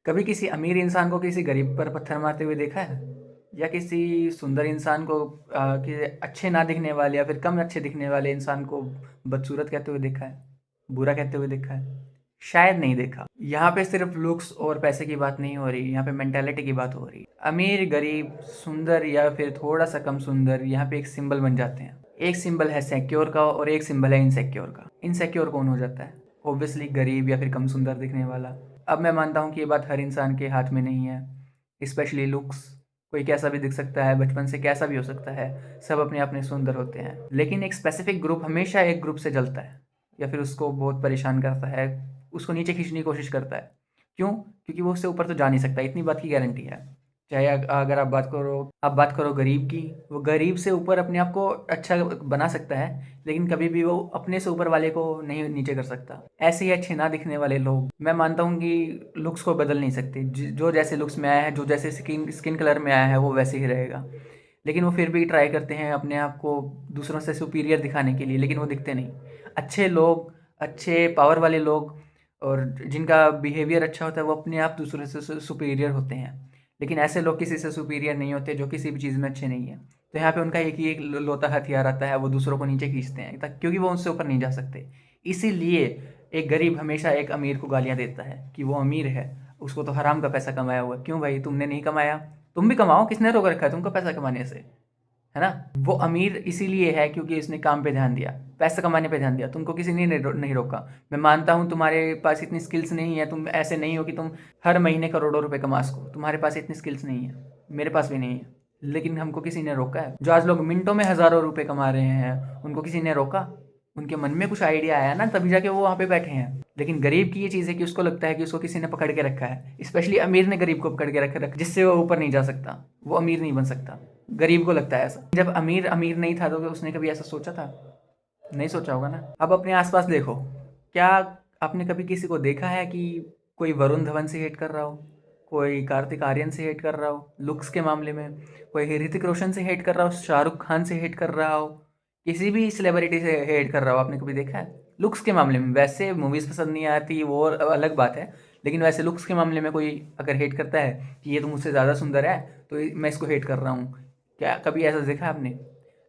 कभी किसी अमीर इंसान को किसी गरीब पर पत्थर मारते हुए देखा है? या किसी सुंदर इंसान को कि अच्छे ना दिखने वाले या फिर कम अच्छे दिखने वाले इंसान को बदसूरत कहते हुए देखा है? बुरा कहते हुए देखा है? शायद नहीं देखा। यहाँ पे सिर्फ लुक्स और पैसे की बात नहीं हो रही, यहाँ पे मेंटालिटी की बात हो रही। अमीर, गरीब, सुंदर या फिर थोड़ा सा कम सुंदर यहाँ पे एक सिंबल बन जाते हैं। एक सिंबल है सिक्योर का और एक सिंबल है इनसिक्योर का। इनसिक्योर कौन हो जाता है? ऑब्वियसली गरीब या फिर कम सुंदर दिखने वाला। अब मैं मानता हूँ कि ये बात हर इंसान के हाथ में नहीं है, स्पेशली लुक्स। कोई कैसा भी दिख सकता है, बचपन से कैसा भी हो सकता है, सब अपने अपने सुंदर होते हैं। लेकिन एक स्पेसिफिक ग्रुप हमेशा एक ग्रुप से जलता है या फिर उसको बहुत परेशान करता है, उसको नीचे खींचने की कोशिश करता है। क्यों? क्योंकि वो उससे ऊपर तो जा नहीं सकता, इतनी बात की गारंटी है। चाहे अगर आप बात करो गरीब की, वो गरीब से ऊपर अपने आप को अच्छा बना सकता है, लेकिन कभी भी वो अपने से ऊपर वाले को नहीं नीचे कर सकता। ऐसे ही अच्छे ना दिखने वाले लोग, मैं मानता हूँ कि लुक्स को बदल नहीं सकते। जो जैसे लुक्स में आया है, जो जैसे स्किन स्किन कलर में आया है, वो वैसे ही रहेगा। लेकिन वो फिर भी ट्राई करते हैं अपने आप को दूसरों से सुपीरियर दिखाने के लिए, लेकिन वो दिखते नहीं। अच्छे लोग, अच्छे पावर वाले लोग और जिनका बिहेवियर अच्छा होता है, वो अपने आप दूसरों से सुपीरियर होते हैं। लेकिन ऐसे लोग किसी से सुपीरियर नहीं होते जो किसी भी चीज़ में अच्छे नहीं हैं। तो यहाँ पे उनका एक ही एक लोता हथियार आता है, वो दूसरों को नीचे खींचते हैं क्योंकि वो उनसे ऊपर नहीं जा सकते। इसीलिए एक गरीब हमेशा एक अमीर को गालियाँ देता है कि वो अमीर है, उसको तो हराम का पैसा कमाया हुआ है। क्यों भाई, तुमने नहीं कमाया? तुम भी कमाओ, किसने रोक रखा है तुमको पैसा कमाने से? है ना? वो अमीर इसीलिए है क्योंकि उसने काम पे ध्यान दिया, पैसा कमाने पे ध्यान दिया। तुमको किसी ने नहीं रोका। मैं मानता हूँ तुम्हारे पास इतनी स्किल्स नहीं है, तुम ऐसे नहीं हो कि तुम हर महीने करोड़ों रुपए कमा सको। तुम्हारे पास इतनी स्किल्स नहीं है, मेरे पास भी नहीं है। लेकिन हमको किसी ने रोका है? जो आज लोग मिनटों में हज़ारों रुपए कमा रहे हैं, उनको किसी ने रोका? उनके मन में कुछ आइडिया आया ना, तभी जाके वो वहाँ पे बैठे हैं। लेकिन गरीब की ये चीज़ है कि उसको लगता है कि उसको किसी ने पकड़ के रखा है। स्पेशली अमीर ने गरीब को पकड़ के रखा, जिससे वो ऊपर नहीं जा सकता, वो अमीर नहीं बन सकता। गरीब को लगता है ऐसा। जब अमीर अमीर नहीं था तो उसने कभी ऐसा सोचा था? नहीं सोचा होगा ना। अब अपने आसपास देखो, क्या आपने कभी किसी को देखा है कि कोई वरुण धवन से हेट कर रहा हो, कोई कार्तिक आर्यन से हेट कर रहा हो लुक्स के मामले में, कोई ऋतिक रोशन से हेट कर रहा हो, शाहरुख खान से हेट कर रहा हो, किसी भी सेलिब्रिटी से हेट कर रहा हो? आपने कभी देखा है लुक्स के मामले में? वैसे मूवीज़ पसंद नहीं आती वो और अलग बात है, लेकिन वैसे लुक्स के मामले में कोई अगर हेट करता है कि ये तो मुझसे ज़्यादा सुंदर है तो मैं इसको हेट कर रहा हूँ, क्या कभी ऐसा देखा है आपने?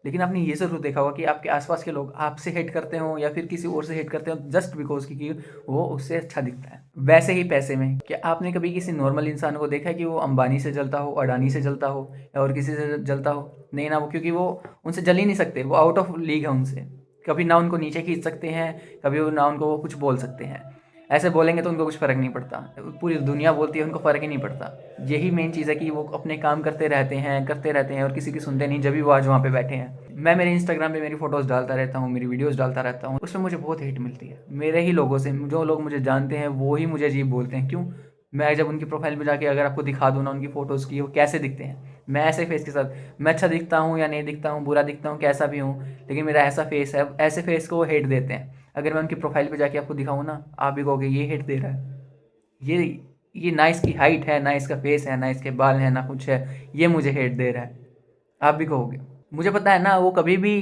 लेकिन आपने ये ज़रूर देखा होगा कि आपके आसपास के लोग आपसे हेट करते हो या फिर किसी और से हेट करते हो जस्ट बिकॉज कि वो उससे अच्छा दिखता है। वैसे ही पैसे में, क्या आपने कभी किसी नॉर्मल इंसान को देखा है कि वो अंबानी से जलता हो, अडानी से जलता हो या और किसी से जलता हो? नहीं ना, वो क्योंकि वो उनसे जल ही नहीं सकते, वो आउट ऑफ लीग है उनसे। कभी ना उनको नीचे खींच सकते हैं, कभी ना उनको वो कुछ बोल सकते हैं। ऐसे बोलेंगे तो उनको कुछ फ़र्क नहीं पड़ता, पूरी दुनिया बोलती है, उनको फ़र्क ही नहीं पड़ता। यही मेन चीज़ है कि वो अपने काम करते रहते हैं और किसी की सुनते नहीं, जब भी वो आज वहाँ पे बैठे हैं। मैं मेरे इंस्टाग्राम पे मेरी फ़ोटोज़ डालता रहता हूँ, मेरी वीडियोज़ डालता रहता हूँ, उसमें मुझे बहुत हेट मिलती है मेरे ही लोगों से। जो लोग मुझे जानते हैं वो ही मुझे अजीब बोलते हैं। क्यों? मैं जब उनकी प्रोफाइल पे जाके अगर आपको दिखा दूँ ना उनकी फ़ोटोज़ की वो कैसे दिखते हैं, मैं ऐसे फेस के साथ, मैं अच्छा दिखता हूँ या नहीं दिखता हूँ, बुरा दिखता हूँ, कैसा भी हूँ, लेकिन मेरा ऐसा फेस है, ऐसे फेस को वो हेट देते हैं। अगर मैं उनकी प्रोफाइल पे जाके आपको दिखाऊँ ना, आप भी कहोगे ये हेट दे रहा है, ये ये ना इसकी हाइट है, ना इसका फेस है, ना इसके बाल हैं, ना कुछ है, ये मुझे हेट दे रहा है। आप भी कहोगे। मुझे पता है ना, वो कभी भी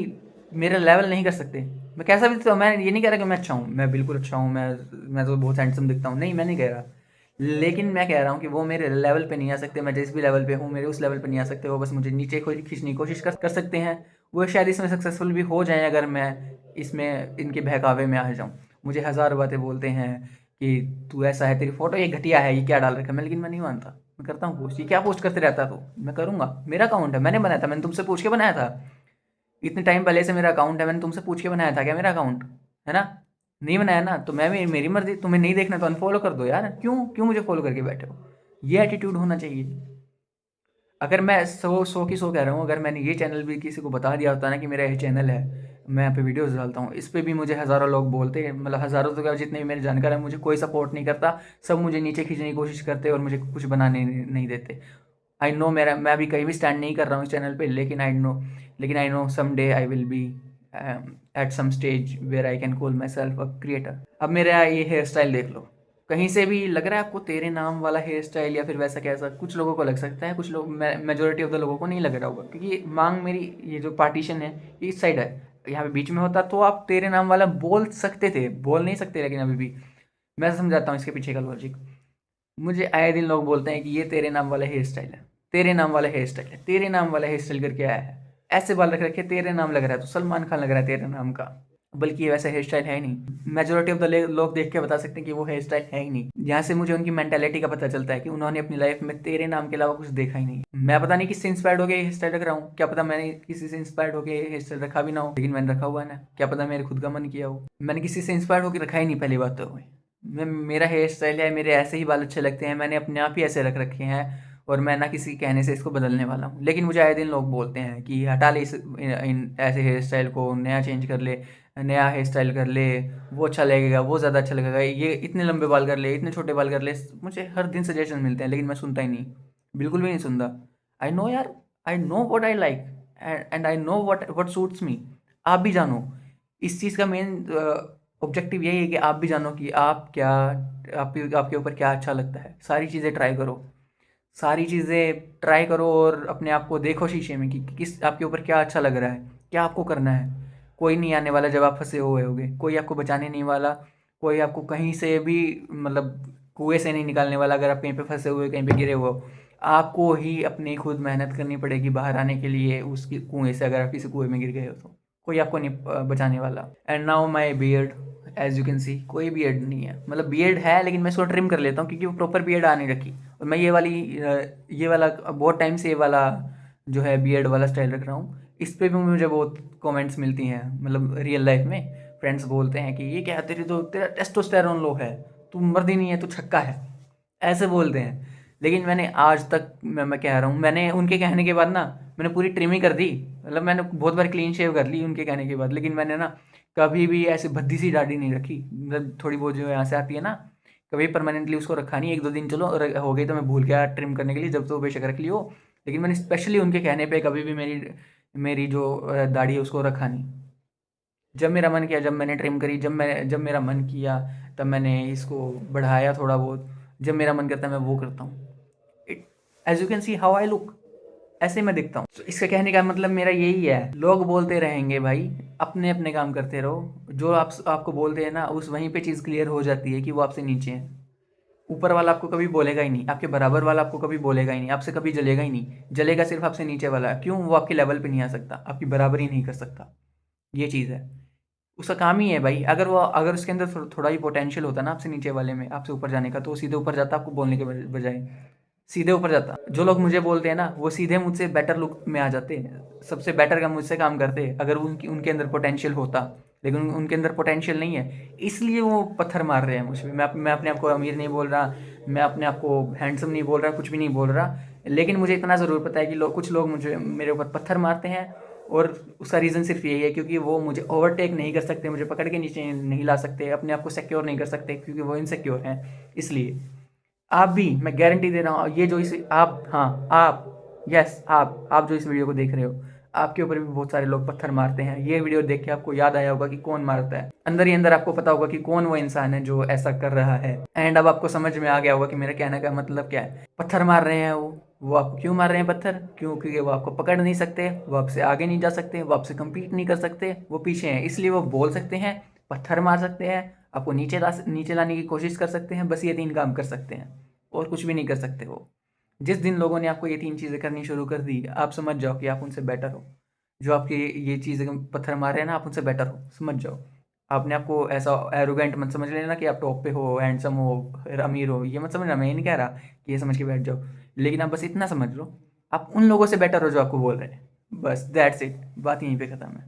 मेरा लेवल नहीं कर सकते। मैं कैसा भी दिखता हूँ, मैं ये नहीं कह रहा कि मैं अच्छा हूँ, मैं बिल्कुल अच्छा हूँ, मैं तो बहुत हैंडसम दिखता हूँ, नहीं मैं नहीं कह रहा। लेकिन मैं कह रहा हूँ कि वो मेरे लेवल पे नहीं आ सकते। मैं जिस भी लेवल पे हूँ मेरे उस लेवल पे नहीं आ सकते। वो बस मुझे नीचे खींचने की कोशिश कर सकते हैं। वो शायद इसमें सक्सेसफुल भी हो जाएँ अगर मैं इसमें इनके बहकावे में आ जाऊँ। मुझे हज़ार बातें बोलते हैं कि तू ऐसा है, तेरी फ़ोटो ये घटिया है, ये क्या डाल रखा है? लेकिन मैं नहीं मानता। मैं करता हूँ पोस्ट। ये क्या पोस्ट करते रहता है तू? मैं करूँगा, मेरा अकाउंट है, मैंने बनाया था, मैंने तुमसे पूछ के बनाया था। इतने टाइम पहले से मेरा अकाउंट है, मैंने तुमसे पूछ के बनाया था क्या मेरा अकाउंट? है ना? नहीं बनाया ना, तो मैं भी मेरी मर्ज़ी, तुम्हें नहीं देखना तो अनफ़ॉलो कर दो यार। क्यों क्यों मुझे फ़ॉलो करके बैठे हो? ये एटीट्यूड होना चाहिए। अगर मैं 100 की 100 कह रहा हूँ, अगर मैंने ये चैनल भी किसी को बता दिया होता ना कि मेरा ये चैनल है, मैं यहाँ पे वीडियोज़ डालता हूँ, इस पे भी मुझे हज़ारों लोग बोलते हैं, मतलब हज़ारों तो क्या, जितने भी मेरे जानकार हैं, मुझे कोई सपोर्ट नहीं करता। सब मुझे नीचे खींचने की कोशिश करते हैं और मुझे कुछ बनाने नहीं देते। आई नो, मेरा मैं अभी कहीं भी स्टैंड नहीं कर रहा हूँ इस चैनल पे, लेकिन I know someday I will be at some stage where I can call myself a creator. अब मेरा ये हेयर स्टाइल देख लो, कहीं से भी लग रहा है आपको तेरे नाम वाला हेयर स्टाइल या फिर वैसा कैसा? कुछ लोगों को लग सकता है, कुछ लोग, मेजोरिटी ऑफ द लोगों को नहीं लग रहा होगा, क्योंकि मांग मेरी, ये जो पार्टीशन है ये इस साइड है। यहाँ पे बीच में होता तो आप तेरे नाम वाला बोल सकते थे, बोल नहीं सकते, लेकिन अभी भी मैं समझाता हूँ इसके पीछे का लॉजिक। मुझे आए दिन लोग बोलते हैं कि ये तेरे नाम वाला हेयर स्टाइल है, तेरे नाम वाला हेयर स्टाइल है, तेरे नाम वाला हेयर स्टाइल करके आया है, ऐसे बाल रख रखे, तेरे नाम लग रहा है तो सलमान खान लग रहा है तेरे नाम का। बल्कि ये वैसा हेयर स्टाइल है ही नहीं। मेजोरिटी ऑफ द लोग देख के बता सकते हैं कि वो हेयर स्टाइल है ही नहीं। यहाँ से मुझे उनकी मेंटेलिटी का पता चलता है कि उन्होंने अपनी लाइफ में तेरे नाम के अलावा कुछ देखा ही नहीं। मैं पता नहीं किससे इंस्पायर्ड होकर हेयर स्टाइल रख रहा हूँ, क्या पता मैंने किसी से इंस्पायर्ड होकर हेयर स्टाइल रखा भी ना हो, लेकिन मैंने रखा हुआ है ना, क्या पता मेरे खुद का मन किया हो। मैंने किसी से इंस्पायर्ड होकर रखा ही नहीं, पहली बात तो। मैं मेरा हेयर स्टाइल है, मेरे ऐसे ही बाल अच्छे लगते हैं, मैंने अपने आप ही ऐसे रख रखे हैं और मैं ना किसी कहने से इसको बदलने वाला हूँ। लेकिन मुझे आए दिन लोग बोलते हैं कि हटा ले ऐसे हेयर स्टाइल को, नया चेंज कर ले, नया हेयर स्टाइल कर ले, वो अच्छा लगेगा, वो ज़्यादा अच्छा लगेगा, ये इतने लंबे बाल कर ले, इतने छोटे बाल कर ले। मुझे हर दिन सजेशन मिलते हैं लेकिन मैं सुनता ही नहीं, बिल्कुल भी नहीं सुनता। आई नो यार, I know what I like and I know what suits me. आप भी जानो, इस चीज़ का मेन ऑब्जेक्टिव यही है कि आप भी जानो कि आप क्या, आपके ऊपर क्या अच्छा लगता है। सारी चीज़ें ट्राई करो, सारी चीज़ें ट्राई करो और अपने आप को देखो शीशे में कि किस आपके ऊपर क्या अच्छा लग रहा है, क्या आपको करना है। कोई नहीं आने वाला जब आप फंसे हुए होगे, कोई आपको बचाने नहीं वाला, कोई आपको कहीं से भी मतलब कुएं से नहीं निकालने वाला। अगर आप कहीं पे फंसे हुए, कहीं पे गिरे हुए हो, आपको ही अपनी खुद मेहनत करनी पड़ेगी बाहर आने के लिए उसकी कुएं से। अगर आप किसी कुएं में गिर गए हो तो कोई आपको नहीं बचाने वाला। And now my beard, as you can see, कोई बियर्ड नहीं है, मतलब बियर्ड है लेकिन मैं इसको ट्रिम कर लेता हूँ क्योंकि वो प्रॉपर बियर्ड आ नहीं रखी। और मैं ये वाला बहुत टाइम से ये वाला जो है बियर्ड वाला स्टाइल रख रहा हूँ। इस पे भी मुझे बहुत कमेंट्स मिलती हैं, मतलब रियल लाइफ में फ्रेंड्स बोलते हैं कि ये क्या, तेरा टेस्टोस्टेरोन लो है, तू मर्द ही नहीं है, तू छक्का है, ऐसे बोलते हैं। लेकिन मैंने आज तक, मैं कह रहा हूँ, मैंने उनके कहने के बाद ना मैंने पूरी ट्रिमिंग कर दी, मतलब मैंने बहुत बार क्लीन शेव कर ली उनके कहने के बाद। लेकिन मैंने ना कभी भी ऐसे भद्दी सी दाढ़ी नहीं रखी, मतलब थोड़ी बहुत जो यहाँ से आती है ना, कभी परमानेंटली उसको रखा नहीं। एक दो दिन चलो हो गई तो मैं भूल गया ट्रिम करने के लिए, जब तो बेशक रख लियो। लेकिन मैंने स्पेशली उनके कहने पे कभी भी मेरी मेरी जो दाढ़ी है उसको रखा नहीं। जब मेरा मन किया जब मैंने ट्रिम करी, जब मेरा मन किया तब मैंने इसको बढ़ाया थोड़ा बहुत। जब मेरा मन करता है मैं वो करता हूँ। It, as you can see how I look, ऐसे मैं दिखता हूँ। तो इसका कहने का मतलब मेरा यही है, लोग बोलते रहेंगे भाई, अपने अपने काम करते रहो। जो आपको बोलते हैं ना, उस वहीं पे चीज़ क्लियर हो जाती है कि वो आपसे नीचे हैं। ऊपर वाला आपको कभी बोलेगा ही नहीं, आपके बराबर वाला आपको कभी बोलेगा ही नहीं, आपसे कभी जलेगा ही नहीं। जलेगा सिर्फ आपसे नीचे वाला। क्यों? वो आपके लेवल पे नहीं आ सकता, आपकी बराबरी नहीं कर सकता। ये चीज़ है, उसका काम ही है भाई। अगर उसके अंदर थोड़ा ही पोटेंशियल होता ना आपसे नीचे वाले में, आपसे ऊपर जाने का, तो वो सीधे ऊपर जाता आपको बोलने के बजाय, सीधे ऊपर जाता। जो लोग मुझे बोलते हैं ना, वो सीधे मुझसे बेटर लुक में आ जाते हैं, सबसे बेटर का मुझसे काम करते हैं, अगर उनके अंदर पोटेंशियल होता। लेकिन उनके अंदर पोटेंशियल नहीं है, इसलिए वो पत्थर मार रहे हैं मुझ पे। मैं अपने आप को अमीर नहीं बोल रहा, मैं अपने आप को हैंडसम नहीं बोल रहा, कुछ भी नहीं बोल रहा। लेकिन मुझे इतना ज़रूर पता है कि कुछ लोग मुझे मेरे ऊपर पत्थर मारते हैं, और उसका रीज़न सिर्फ यही है क्योंकि वो मुझे ओवरटेक नहीं कर सकते, मुझे पकड़ के नीचे नहीं ला सकते, अपने आप को सिक्योर नहीं कर सकते क्योंकि वो इनसिक्योर हैं। इसलिए आप भी, मैं गारंटी दे रहा हूँ, ये जो इस आप, हाँ आप, यस आप जो इस वीडियो को देख रहे हो, आपके ऊपर भी बहुत सारे लोग पत्थर मारते हैं। ये वीडियो देख के आपको याद आया होगा कि कौन मारता है, अंदर ही अंदर आपको पता होगा कि कौन वो इंसान है जो ऐसा कर रहा है। एंड अब आपको समझ में आ गया होगा कि मेरे कहने का मतलब क्या है। पत्थर मार रहे हैं वो आपको क्यों मार रहे हैं पत्थर? क्यों? क्योंकि वो आपको पकड़ नहीं सकते, वो आपसे आगे नहीं जा सकते, वो आपसे कम्पीट नहीं कर सकते, वो पीछे हैं। इसलिए वो बोल सकते हैं, पत्थर मार सकते हैं, आपको नीचे लाने की कोशिश कर सकते हैं। बस ये 3 काम कर सकते हैं और कुछ भी नहीं कर सकते वो। जिस दिन लोगों ने आपको ये 3 चीज़ें करनी शुरू कर दी, आप समझ जाओ कि आप उनसे बेटर हो। जो आपकी ये चीज़ें पत्थर मार रहे हैं ना, आप उनसे बेटर हो, समझ जाओ। अपने आप को ऐसा एरोगेंट मत समझ लेना कि आप टॉप पे हो, हैंडसम हो, अमीर हो, ये मत समझना। मैं ये नहीं कह रहा कि ये समझ के बैठ जाओ, लेकिन आप बस इतना समझ लो, आप उन लोगों से बेटर हो जो आपको बोल रहे हैं। बस दैट्स इट, बात यहीं पे ख़त्म है।